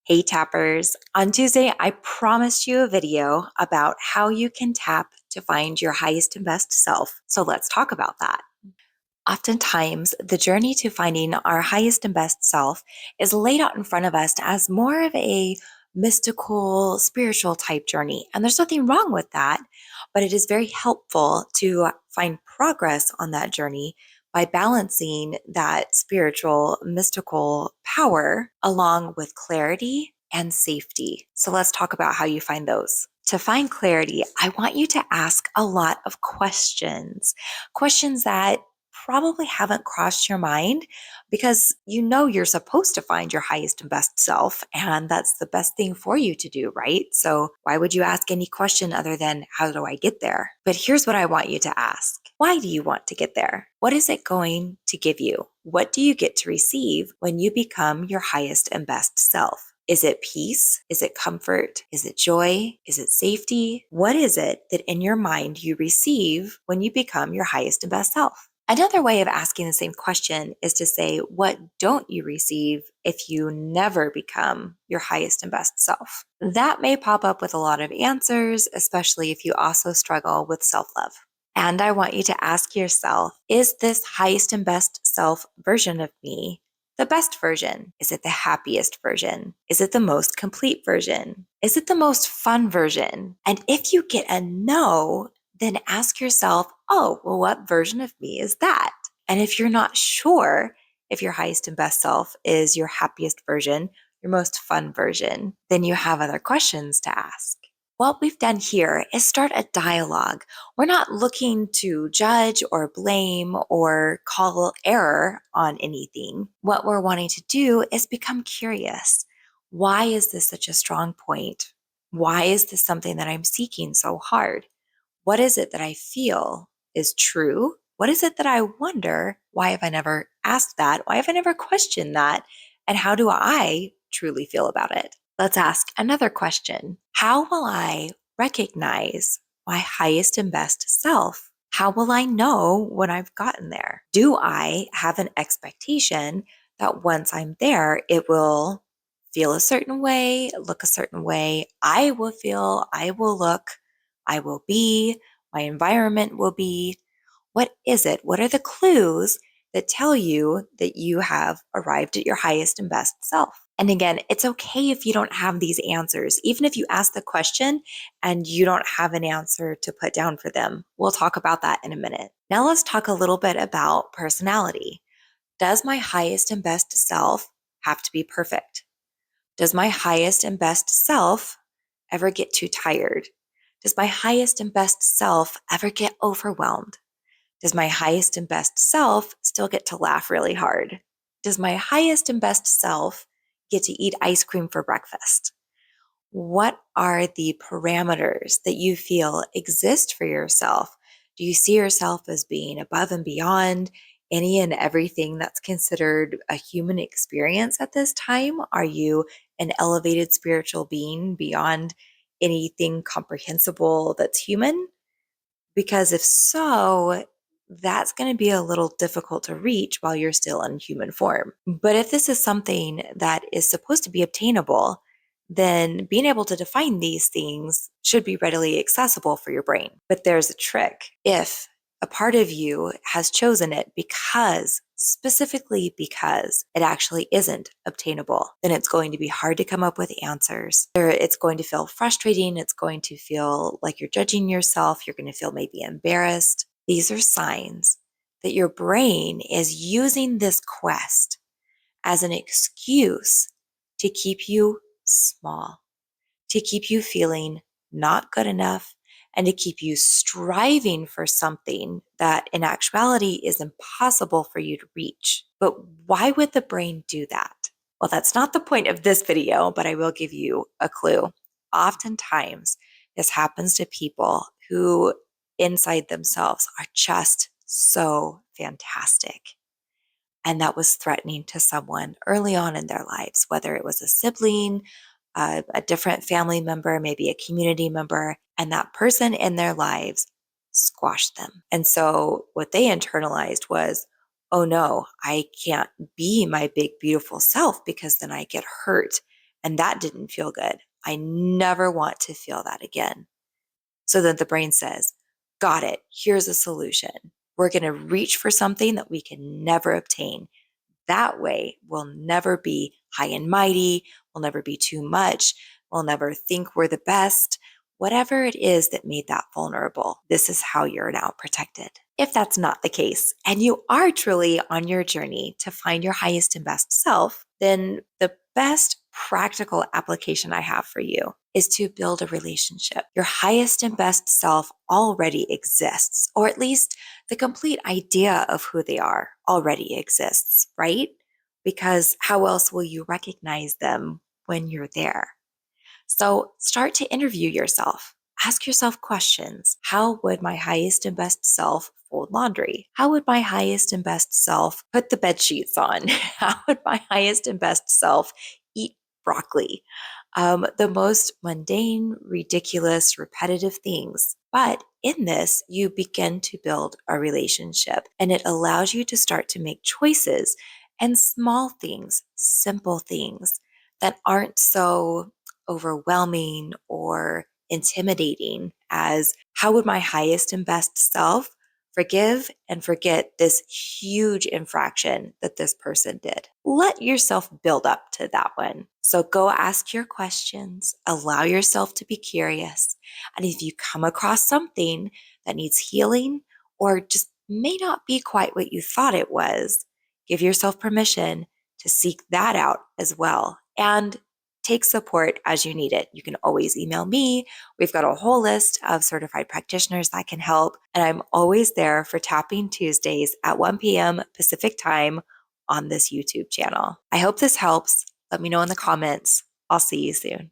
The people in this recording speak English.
Hey tappers, on Tuesday I promised you a video about how you can tap to find your highest and best self. So let's talk about that. Oftentimes, the journey to finding our highest and best self is laid out in front of us as more of a mystical, spiritual type journey. And there's nothing wrong with that, but it is very helpful to find progress on that journey by balancing that spiritual, mystical power along with clarity and safety. So let's talk about how you find those. To find clarity, I want you to ask a lot of questions that probably haven't crossed your mind because you know you're supposed to find your highest and best self, and that's the best thing for you to do, right? So why would you ask any question other than, how do I get there? But here's what I want you to ask. Why do you want to get there? What is it going to give you? What do you get to receive when you become your highest and best self? Is it peace? Is it comfort? Is it joy? Is it safety? What is it that in your mind you receive when you become your highest and best self? Another way of asking the same question is to say, what don't you receive if you never become your highest and best self? That may pop up with a lot of answers, especially if you also struggle with self-love. And I want you to ask yourself, is this highest and best self version of me the best version? Is it the happiest version? Is it the most complete version? Is it the most fun version? And if you get a no, then ask yourself, oh, well, what version of me is that? And if you're not sure if your highest and best self is your happiest version, your most fun version, then you have other questions to ask. What we've done here is start a dialogue. We're not looking to judge or blame or call error on anything. What we're wanting to do is become curious. Why is this such a strong point? Why is this something that I'm seeking so hard? What is it that I feel is true? What is it that I wonder? Why have I never asked that? Why have I never questioned that? And how do I truly feel about it? Let's ask another question. How will I recognize my highest and best self? How will I know when I've gotten there? Do I have an expectation that once I'm there, it will feel a certain way, look a certain way? I will feel, I will look, I will be, my environment will be. What is it? What are the clues that tell you that you have arrived at your highest and best self? And again, it's okay if you don't have these answers. Even if you ask the question and you don't have an answer to put down for them, we'll talk about that in a minute. Now let's talk a little bit about personality. Does my highest and best self have to be perfect? Does my highest and best self ever get too tired? Does my highest and best self ever get overwhelmed? Does my highest and best self still get to laugh really hard? Does my highest and best self get to eat ice cream for breakfast? What are the parameters that you feel exist for yourself? Do you see yourself as being above and beyond any and everything that's considered a human experience at this time? Are you an elevated spiritual being beyond anything comprehensible that's human? Because if so, that's going to be a little difficult to reach while you're still in human form. But if this is something that is supposed to be obtainable, then being able to define these things should be readily accessible for your brain. But there's a trick. If a part of you has chosen it specifically because it actually isn't obtainable, then it's going to be hard to come up with answers. It's going to feel frustrating. It's going to feel like you're judging yourself. You're going to feel maybe embarrassed. These are signs that your brain is using this quest as an excuse to keep you small, to keep you feeling not good enough, and to keep you striving for something that in actuality is impossible for you to reach. But why would the brain do that? Well, that's not the point of this video, but I will give you a clue. Oftentimes, this happens to people who inside themselves are just so fantastic. And that was threatening to someone early on in their lives, whether it was a sibling, a different family member, maybe a community member, and that person in their lives squashed them. And so what they internalized was, oh no, I can't be my big, beautiful self because then I get hurt and that didn't feel good. I never want to feel that again. So then the brain says, got it. Here's a solution. We're going to reach for something that we can never obtain. That way, we'll never be high and mighty. We'll never be too much. We'll never think we're the best. Whatever it is that made that vulnerable, this is how you're now protected. If that's not the case, and you are truly on your journey to find your highest and best self, then the best practical application I have for you is to build a relationship. Your highest and best self already exists, or at least the complete idea of who they are already exists, right? Because how else will you recognize them when you're there? So start to interview yourself. Ask yourself questions. How would my highest and best self fold laundry? How would my highest and best self put the bed sheets on? How would my highest and best self eat broccoli? The most mundane, ridiculous, repetitive things. But in this, you begin to build a relationship, and it allows you to start to make choices and small things, simple things that aren't so overwhelming or intimidating as how would my highest and best self forgive and forget this huge infraction that this person did. Let yourself build up to that one. So go ask your questions, allow yourself to be curious. And if you come across something that needs healing or just may not be quite what you thought it was, give yourself permission to seek that out as well. And take support as you need it. You can always email me. We've got a whole list of certified practitioners that can help. And I'm always there for Tapping Tuesdays at 1 p.m. Pacific time on this YouTube channel. I hope this helps. Let me know in the comments. I'll see you soon.